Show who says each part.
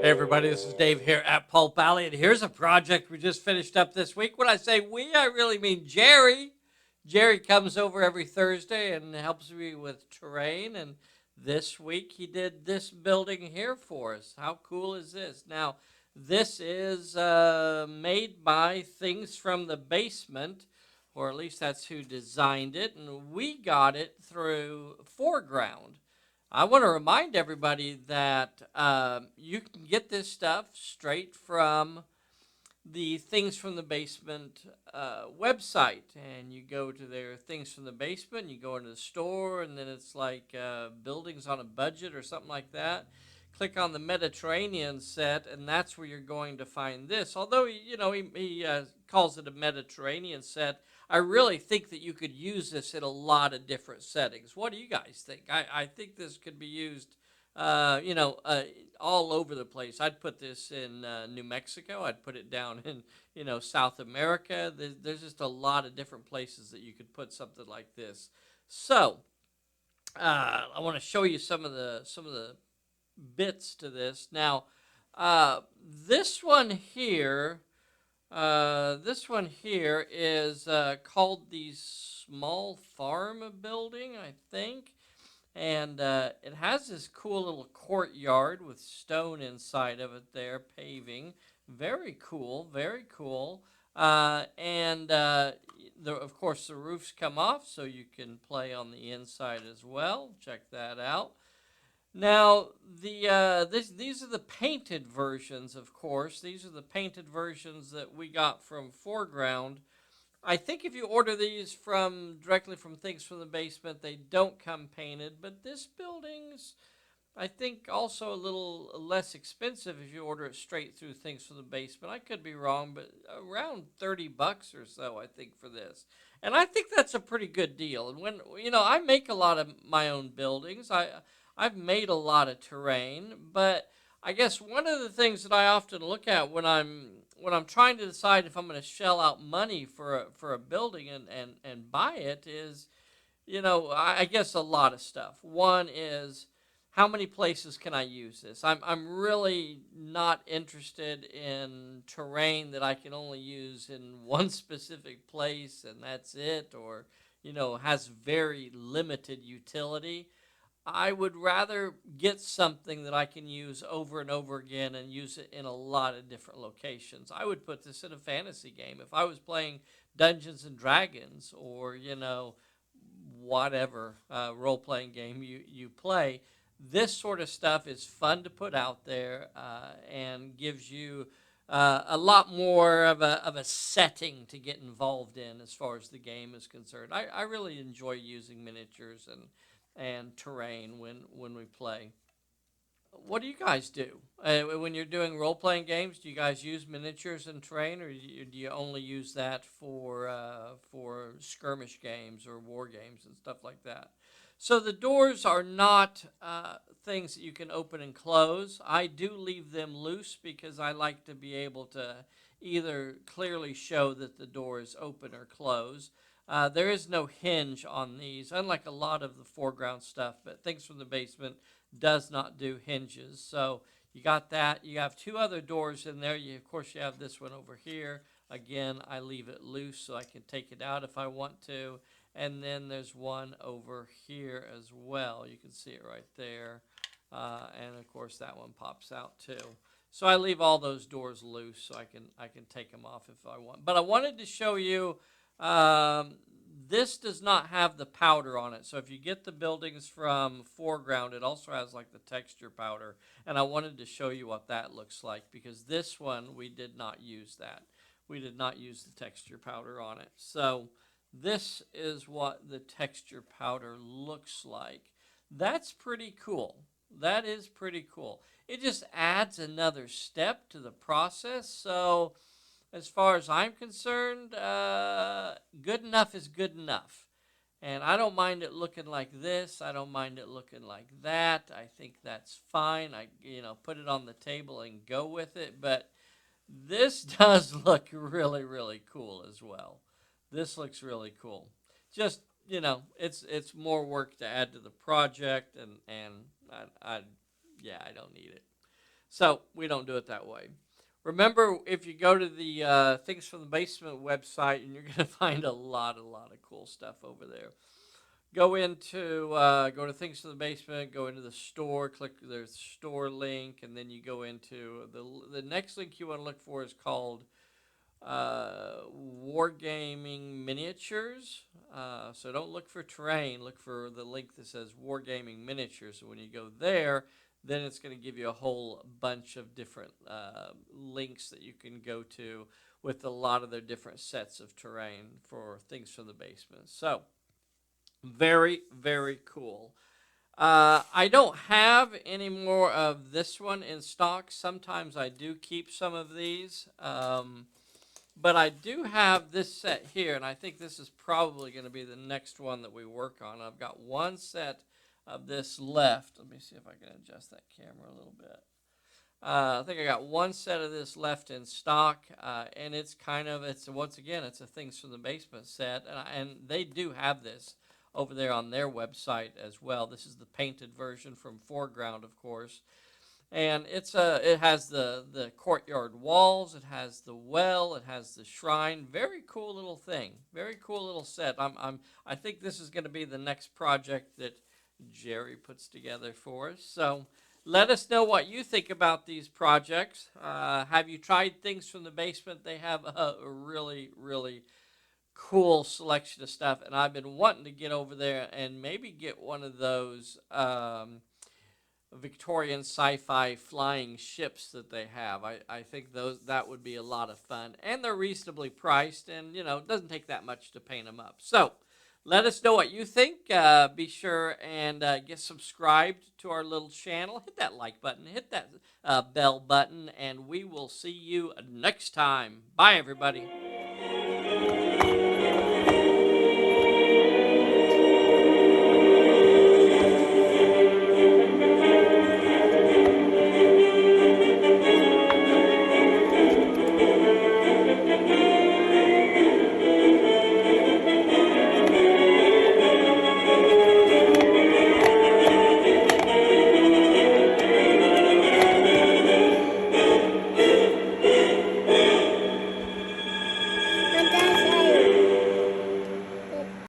Speaker 1: Hey everybody, this is Dave here at Pulp Alley, and here's a project we just finished up this week. When I say we, I really mean Jerry. Jerry comes over every Thursday and helps me with terrain, and this week he did this building here for us. How cool is this? Now, this is made by Things from the Basement, or at least that's who designed it, and we got it through Foreground. I want to remind everybody that you can get this stuff straight from the Things from the Basement website. And you go to their Things from the Basement, you go into the store, and then it's like Buildings on a Budget or something like that. Click on the Mediterranean set, and that's where you're going to find this. Although, he calls it a Mediterranean set, I really think that you could use this in a lot of different settings. What do you guys think? I think this could be used, all over the place. I'd put this in New Mexico. I'd put it down in, South America. There's just a lot of different places that you could put something like this. So I want to show you some of the bits to this. Now, uh, this one here this one here is called the Small Farm Building, I think. And it has this cool little courtyard with stone inside of it there, paving. Very cool, very cool. Of course, the roofs come off, so you can play on the inside as well. Check that out. Now, these are the painted versions, of course. These are the painted versions that we got from Foreground. I think if you order these from directly from Things from the Basement, they don't come painted. But this building's, I think, also a little less expensive if you order it straight through Things from the Basement. I could be wrong, but around $30 or so, I think, for this. And I think that's a pretty good deal. And when I make a lot of my own buildings. I've made a lot of terrain, but I guess one of the things that I often look at when I'm trying to decide if I'm going to shell out money for a building and buy it is, I guess a lot of stuff. One is how many places can I use this? I'm really not interested in terrain that I can only use in one specific place and that's it, or has very limited utility. I would rather get something that I can use over and over again and use it in a lot of different locations. I would put this in a fantasy game. If I was playing Dungeons and Dragons or, whatever role playing game you play, this sort of stuff is fun to put out there and gives you a lot more of a setting to get involved in as far as the game is concerned. I really enjoy using miniatures and terrain when we play. What do you guys do when you're doing role playing games? Do you guys use miniatures and terrain, or do you only use that for skirmish games or war games and stuff like that? So the doors are not things that you can open and close. I do leave them loose because I like to be able to either clearly show that the door is open or closed. There is no hinge on these, unlike a lot of the Foreground stuff, but Things from the Basement does not do hinges. So you got that. You have two other doors in there. Of course, you have this one over here. Again, I leave it loose so I can take it out if I want to. And then there's one over here as well. You can see it right there. And of course, that one pops out too. So I leave all those doors loose so I can take them off if I want. But I wanted to show you this does not have the powder on it. So if you get the buildings from Foreground, it also has like the texture powder. And I wanted to show you what that looks like because this one, we did not use that. We did not use the texture powder on it. So this is what the texture powder looks like. That's pretty cool. That is pretty cool. It just adds another step to the process. So as far as I'm concerned, good enough is good enough. And I don't mind it looking like this. I don't mind it looking like that. I think that's fine. I, put it on the table and go with it. But this does look really, really cool as well. This looks really cool. Just, it's more work to add to the project, and I yeah, I don't need it. So we don't do it that way. Remember, if you go to the Things from the Basement website, and you're going to find a lot of cool stuff over there. Go to Things from the Basement, go into the store, click the store link, and then you go into the next link you want to look for is called Wargaming Miniatures. So don't look for terrain. Look for the link that says Wargaming Miniatures. So when you go there, then it's going to give you a whole bunch of different links that you can go to with a lot of their different sets of terrain for Things from the Basement. So very, very cool. I don't have any more of this one in stock. Sometimes I do keep some of these. But I do have this set here, and I think this is probably going to be the next one that we work on. I've got one set of this left. Let me see if I can adjust that camera a little bit. I think I got one set of this left in stock, and it's once again, it's a Things from the Basement set, and they do have this over there on their website as well. This is the painted version from Foreground, of course. And it has the courtyard walls, it has the well, it has the shrine. Very cool little thing. Very cool little set. I think this is going to be the next project that Jerry puts together for us. So let us know what you think about these projects. Have you tried Things from the Basement? They have a really, really cool selection of stuff, and I've been wanting to get over there and maybe get one of those Victorian sci-fi flying ships that they have. I think that would be a lot of fun, and they're reasonably priced, and it doesn't take that much to paint them up. So let us know what you think. Be sure and get subscribed to our little channel. Hit that like button, hit that bell button, and we will see you next time. Bye, everybody.